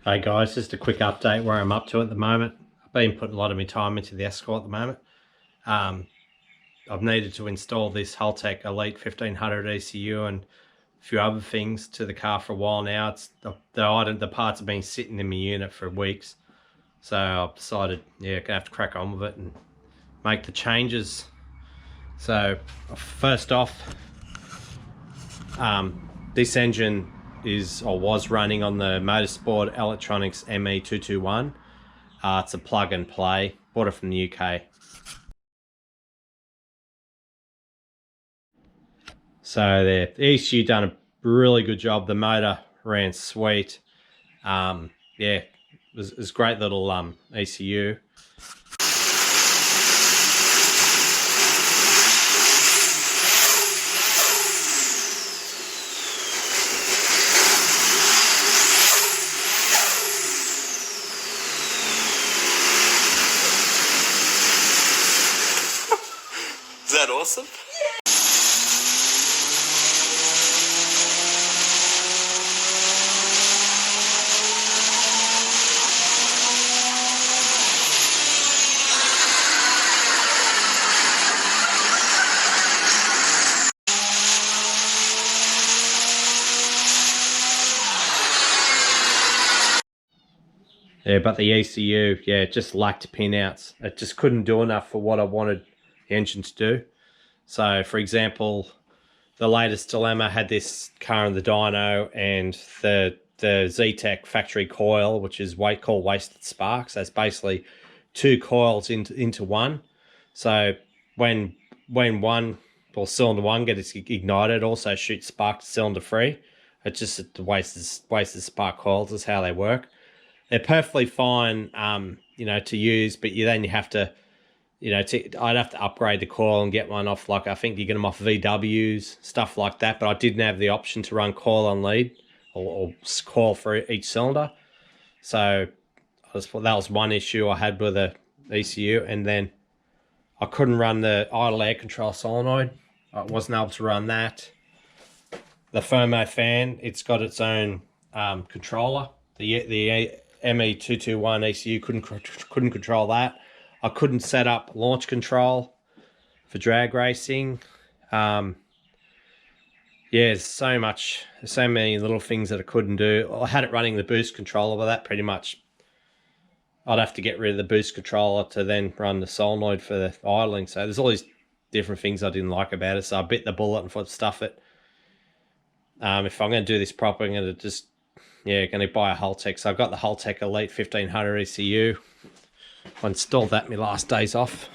Hey guys, just a quick update where I'm up to at the moment. I've been putting a lot of my time into the Escort at the moment. I've needed to install this Haltech Elite 1500 ECU and a few other things to the car for a while now. It's the parts have been sitting in my unit for weeks, so I've decided, gonna have to crack on with it and make the changes. So first off, this engine was running on the Motorsport Electronics ME221. It's a plug and play. Bought it from the UK. So the ECU done a really good job. The motor ran sweet. It was a great little ECU. Is that awesome? Yeah, but the ECU, it just lacked pinouts. It just couldn't do enough for what I wanted the engine to do. So, for example, the latest Dilemma had this car in the dyno and the Z-Tech factory coil, which is called wasted sparks. That's basically two coils into one. So when cylinder one gets ignited, it also shoots spark to cylinder three. It just wasted spark coils is how they work. They're perfectly fine, to use, but then you have to, I'd have to upgrade the coil and get one off, like, I think you get them off VWs, stuff like that, but I didn't have the option to run coil on lead or coil for each cylinder. So that was one issue I had with the ECU, and then I couldn't run the idle air control solenoid. I wasn't able to run that. The Thermo fan, it's got its own controller. The ME221 ECU couldn't control that. I couldn't set up launch control for drag racing. There's so many little things that I couldn't do. I had it running the boost controller, but that pretty much, I'd have to get rid of the boost controller to then run the solenoid for the idling. So there's all these different things I didn't like about it. So I bit the bullet and stuff it. If I'm going to do this properly, I'm going to just going to buy a Haltech. So I've got the Haltech Elite 1500 ECU. I installed that my last days off.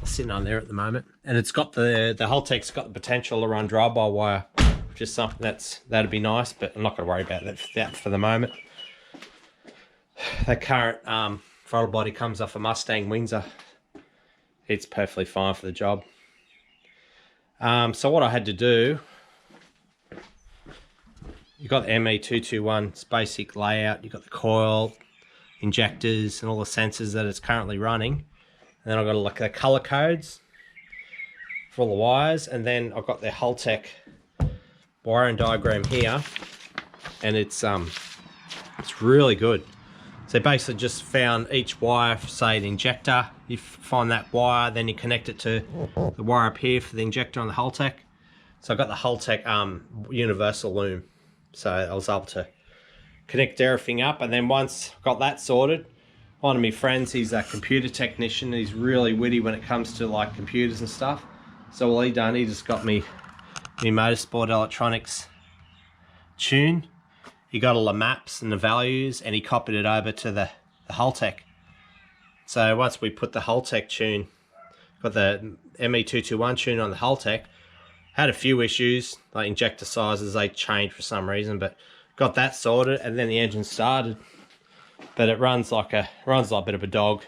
It's sitting on there at the moment. And it's got the Haltech's got the potential to run drive-by-wire, which is something that'd be nice, but I'm not going to worry about that for the moment. The current throttle body comes off a Mustang Windsor. It's perfectly fine for the job. So what I had to do, you've got the ME221's basic layout. You've got the coil, injectors, and all the sensors that it's currently running. And then I've got like the color codes for all the wires. And then I've got the Haltech wiring diagram here. And it's really good. So basically just found each wire, say an injector. You find that wire, then you connect it to the wire up here for the injector on the Haltech. So I've got the Haltech universal loom. So I was able to connect everything up, and then once I got that sorted, one of my friends, he's a computer technician. He's really witty when it comes to like computers and stuff. So all he just got me Motorsport Electronics tune. He got all the maps and the values, and he copied it over to the Haltech. So once we put the Haltech tune, got the ME221 tune on the Haltech, had a few issues, like injector sizes, they changed for some reason, but got that sorted, and then the engine started. But it runs like a bit of a dog.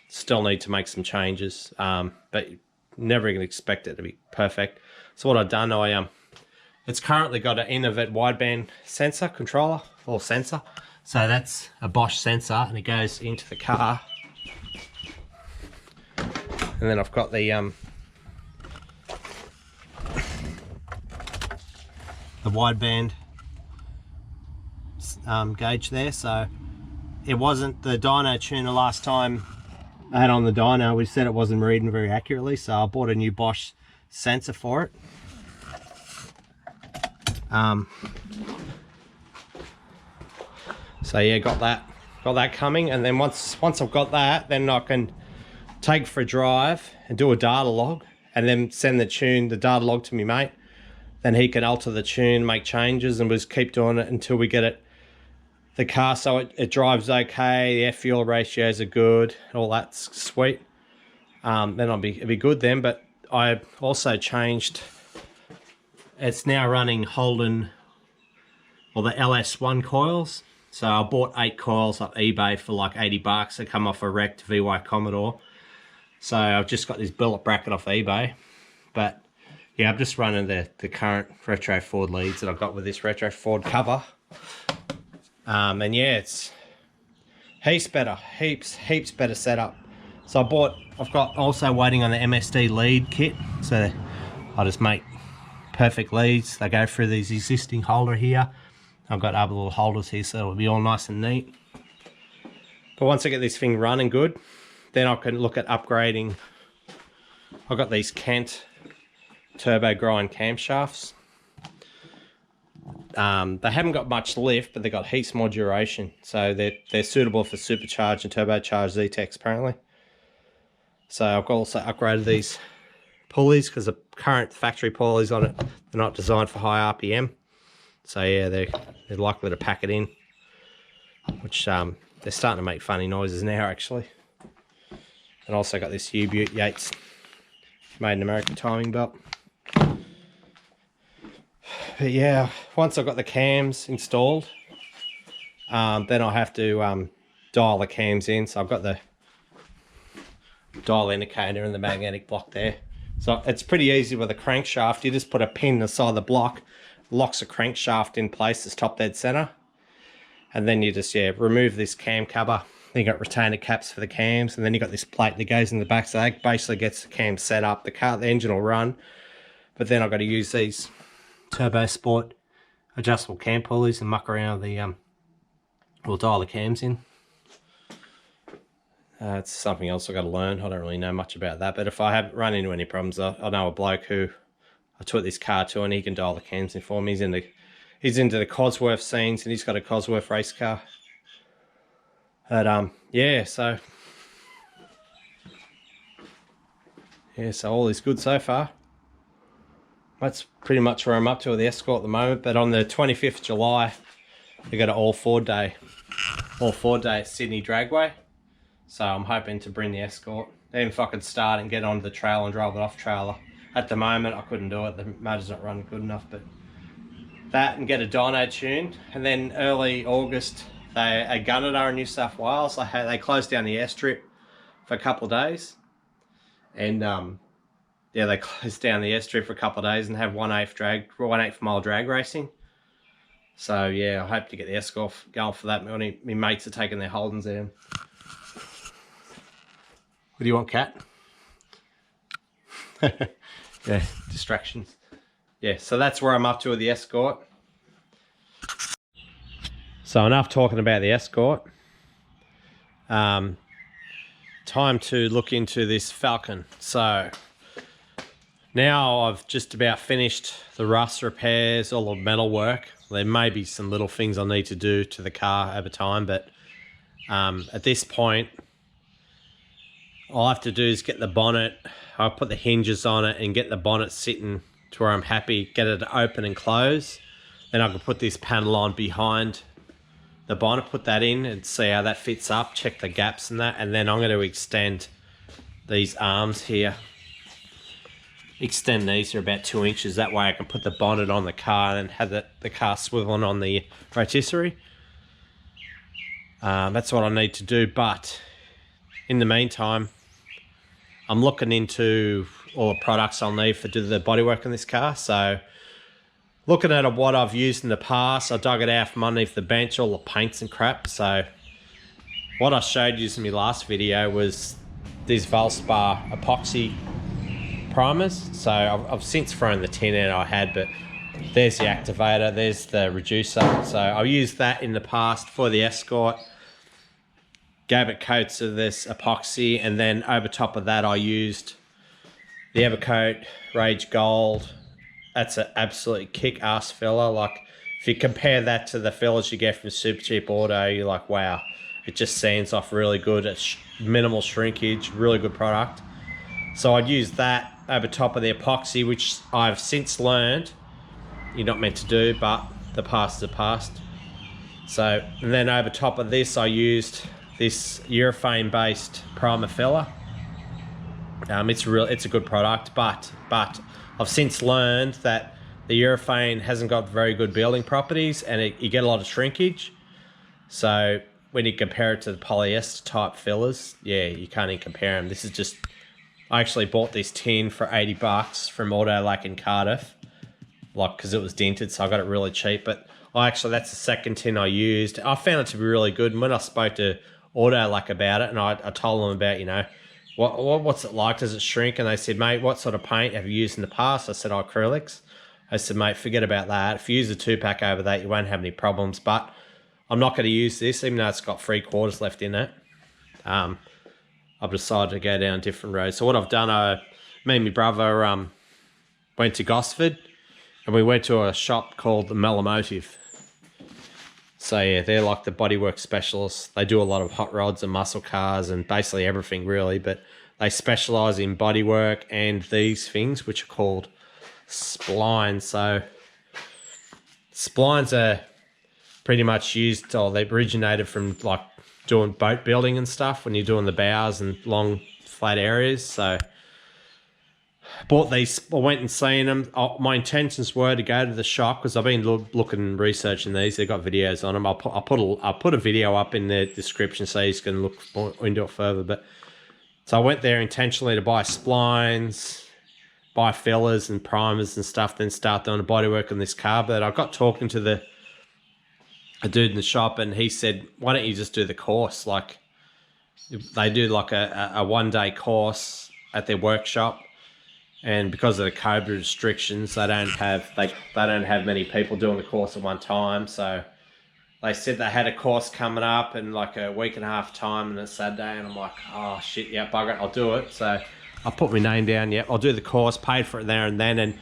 Still need to make some changes, but never gonna expect it to be perfect. So what I've done, it's currently got an Innovate wideband sensor controller or sensor. So that's a Bosch sensor, and it goes into the car. And then I've got the wideband gauge there, so it wasn't the dyno tuner last time I had on the dyno. We said it wasn't reading very accurately, so I bought a new Bosch sensor for it. So yeah, got that coming, and then once I've got that, then I can take for a drive and do a data log, and then send the data log to me mate. Then he can alter the tune, make changes, and we'll just keep doing it until we get the car so it drives okay, the F-fuel ratios are good, all that's sweet. Then it'll be good then. But I also changed, it's now running Holden, or the LS1 coils. So I bought 8 coils off eBay for like 80 bucks. They come off a wrecked VY Commodore. So I've just got this billet bracket off eBay. But yeah, I'm just running the current retro Ford leads that I've got with this retro Ford cover. And yeah, it's heaps better, heaps better setup. So I've got also waiting on the MSD lead kit. So I just make perfect leads. They go through these existing holder here. I've got other little holders here, so it'll be all nice and neat. But once I get this thing running good, then I can look at upgrading. I've got these Kent turbo grind camshafts. They haven't got much lift, but they've got heaps more duration. So they're suitable for supercharged and turbocharged Z-Techs apparently. So I've also upgraded these pulleys because the current factory pulleys on it, they're not designed for high RPM. So yeah, they're likely to pack it in, which they're starting to make funny noises now actually. And also got this U-Butte Yates made in America timing belt. But yeah, once I've got the cams installed, then I'll have to dial the cams in. So I've got the dial indicator and the magnetic block there. So it's pretty easy with a crankshaft. You just put a pin inside the block, locks a crankshaft in place, it's top dead center. And then you just, remove this cam cover. Then you got retainer caps for the cams, and then you got this plate that goes in the back. So that basically gets the cam set up. The engine will run, but then I've got to use these Turbo Sport adjustable cam pulleys and muck around we'll dial the cams in. It's something else I've got to learn. I don't really know much about that, but if I haven't run into any problems, I know a bloke who I took this car to, and he can dial the cams in for me. He's into the Cosworth scenes, and he's got a Cosworth race car. But so all is good so far. That's pretty much where I'm up to with the Escort at the moment. But on the 25th of July, they got an all Ford day at Sydney Dragway. So I'm hoping to bring the Escort, even if I could start and get onto the trailer and drive it off trailer. At the moment, I couldn't do it. The motor's not running good enough. But that, and get a dyno tuned. And then early August, at Gunnedah in New South Wales, they closed down the airstrip for a couple of days. And they closed down the airstrip for a couple of days and have 1/8 mile drag racing. So yeah, I hope to get the Escort going for that. My mates are taking their Holdens there. What do you want, Cat? Yeah, distractions. Yeah, so that's where I'm up to with the Escort. So enough talking about the Escort. Time to look into this Falcon. So now I've just about finished the rust repairs, all the metal work. There may be some little things I'll need to do to the car over time, but at this point, all I have to do is get the bonnet. I'll put the hinges on it and get the bonnet sitting to where I'm happy, get it to open and close. Then I can put this panel on behind the bonnet, put that in and see how that fits up, check the gaps and that, and then I'm going to extend these arms here. Extend these to about 2 inches, that way I can put the bonnet on the car and have the car swiveling on the rotisserie. That's what I need to do, but in the meantime, I'm looking into all the products I'll need to do the bodywork on this car. So looking at what I've used in the past, I dug it out from underneath the bench, all the paints and crap. So what I showed you in my last video was these Valspar epoxy primers. So I've since thrown the tin out I had, but There's the activator, there's the reducer. So I've used that in the past for the Escort. Gave it coats of this epoxy, and then over top of that I used the Evercoat Rage Gold. That's an absolutely kick-ass filler. Like, if you compare that to the fillers you get from Super Cheap Auto, you're like, wow, it just sands off really good. It's minimal shrinkage, really good product. So I'd use that over top of the epoxy, which I've since learned you're not meant to do, but the past is the past. So, and then over top of this, I used this urethane-based primer filler. It's a good product, but I've since learned that the urethane hasn't got very good building properties, and you get a lot of shrinkage. So when you compare it to the polyester type fillers, yeah, you can't even compare them. This is just, I actually bought this tin for 80 bucks from Autolac in Cardiff, like, because it was dented, so I got it really cheap. But that's the second tin I used. I found it to be really good, and when I spoke to Autolac about it, and I told them about, you know, what's it like? Does it shrink? And they said, mate, what sort of paint have you used in the past? I said, acrylics. I said, mate, forget about that. If you use a 2-pack over that, you won't have any problems. But I'm not going to use this, even though it's got 3/4 left in it. I've decided to go down a different road. So what I've done, me and my brother went to Gosford, and we went to a shop called the Melomotive. So yeah, they're like the bodywork specialists. They do a lot of hot rods and muscle cars and basically everything really, but they specialize in bodywork and these things, which are called splines. So splines are pretty much used, or they originated from like doing boat building and stuff when you're doing the bows and long flat areas. So bought these, I went and seen them. My intentions were to go to the shop because I've been looking and researching these. They've got videos on them. I'll put a video up in the description so you can look into it further. But so I went there intentionally to buy splines, buy fillers and primers and stuff, then start doing the bodywork on this car. But I got talking to a dude in the shop, and he said, why don't you just do the course? Like, they do like a one-day course at their workshop. And because of the COVID restrictions, they don't have many people doing the course at one time. So they said they had a course coming up in like a week and a half time, and it's Saturday. And I'm like, oh shit, yeah, bugger it, I'll do it. So I put my name down. Yeah, I'll do the course. Paid for it there and then, and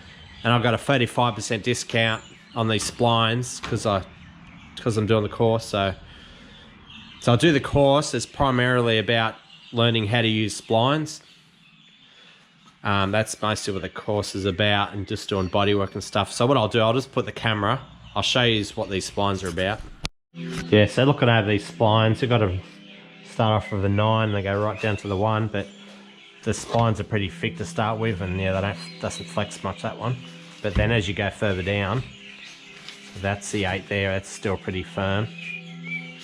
I got a 35% discount on these splines because I'm doing the course. So I'll do the course. It's primarily about learning how to use splines. That's mostly what the course is about, and just doing bodywork and stuff. So what I'll do, I'll just put the camera, I'll show you what these splines are about. Yeah, so looking over these splines, you've got to start off with a 9, and they go right down to the 1, but the splines are pretty thick to start with, and yeah, doesn't flex much, that one. But then as you go further down, that's the 8 there, that's still pretty firm.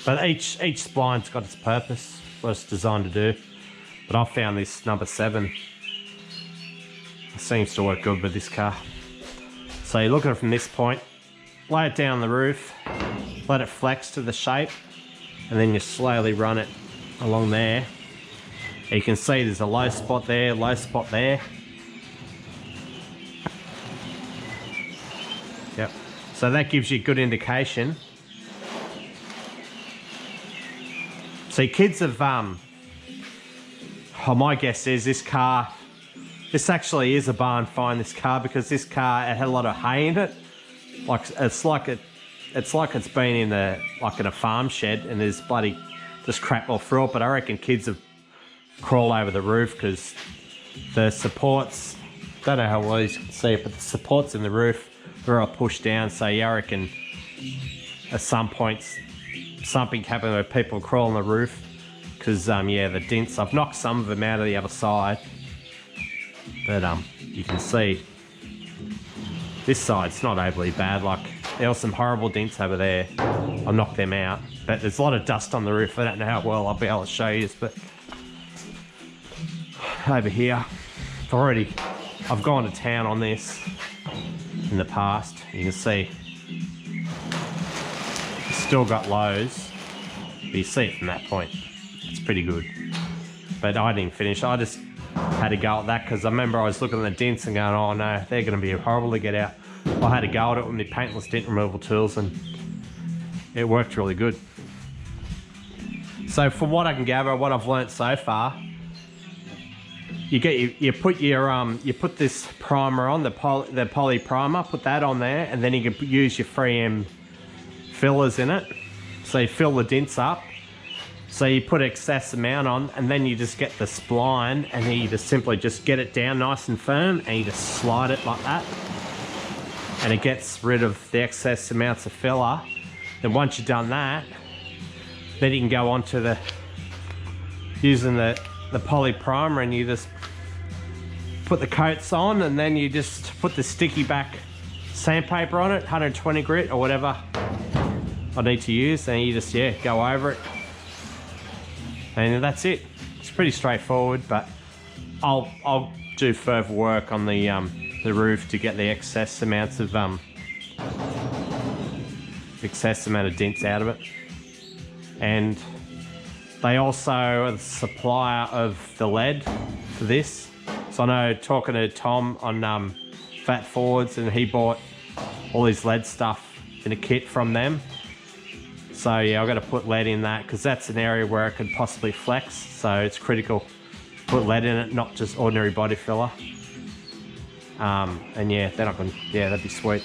But each spline's got its purpose, what it's designed to do. But I found this number 7 seems to work good with this car. So you look at it from this point, lay it down on the roof, let it flex to the shape, and then you slowly run it along there. You can see there's a low spot there, low spot there. Yep. So that gives you a good indication. So kids have, my guess is this car, this actually is a barn find, this car, because this car, it had a lot of hay in it. Like it's like it's been in a farm shed, and there's bloody just crap all through it. But I reckon kids have crawled over the roof because the supports, don't know how well you can see it, but the supports in the roof were all pushed down. So yeah, I reckon at some points something happened where people crawl on the roof because yeah, the dents. I've knocked some of them out of the other side. But you can see this side's not overly bad. Like, there were some horrible dents over there. I knocked them out. But there's a lot of dust on the roof. I don't know how well I'll be able to show you this, but over here, I've gone to town on this in the past. You can see it's still got lows, but you see it from that point. It's pretty good. But I didn't finish. I just had to go at that because I remember I was looking at the dents and going, oh no, they're going to be horrible to get out. I had a go at it with my paintless dent removal tools and it worked really good. So from what I can gather, what I've learnt so far, you put this primer on, the poly primer, put that on there, and then you can use your 3M fillers in it. So you fill the dents up. So you put excess amount on, and then you just get the spline, and then you just simply just get it down nice and firm, and you just slide it like that. And it gets rid of the excess amounts of filler. Then once you've done that, then you can go on to using the poly primer, and you just put the coats on, and then you just put the sticky back sandpaper on it, 120 grit or whatever I need to use, and you just go over it, and that's it. It's pretty straightforward, but I'll do further work on the roof to get the excess amount of dents out of it. And they also are the supplier of the lead for this. So I know, talking to Tom on Fat Forwards, and he bought all his lead stuff in a kit from them. So yeah, I've got to put lead in that because that's an area where it could possibly flex. So it's critical to put lead in it, not just ordinary body filler. And yeah, they're not going. Yeah, that'd be sweet.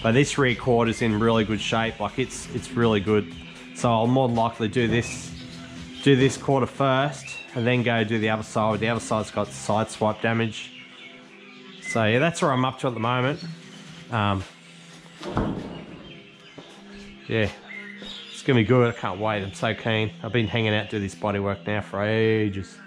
But this rear quad is in really good shape. Like it's really good. So I'll more than likely do this quarter first, and then go do the other side. The other side's got side swipe damage. So yeah, that's where I'm up to at the moment. Yeah, it's gonna be good. I can't wait. I'm so keen. I've been hanging out to do this bodywork now for ages.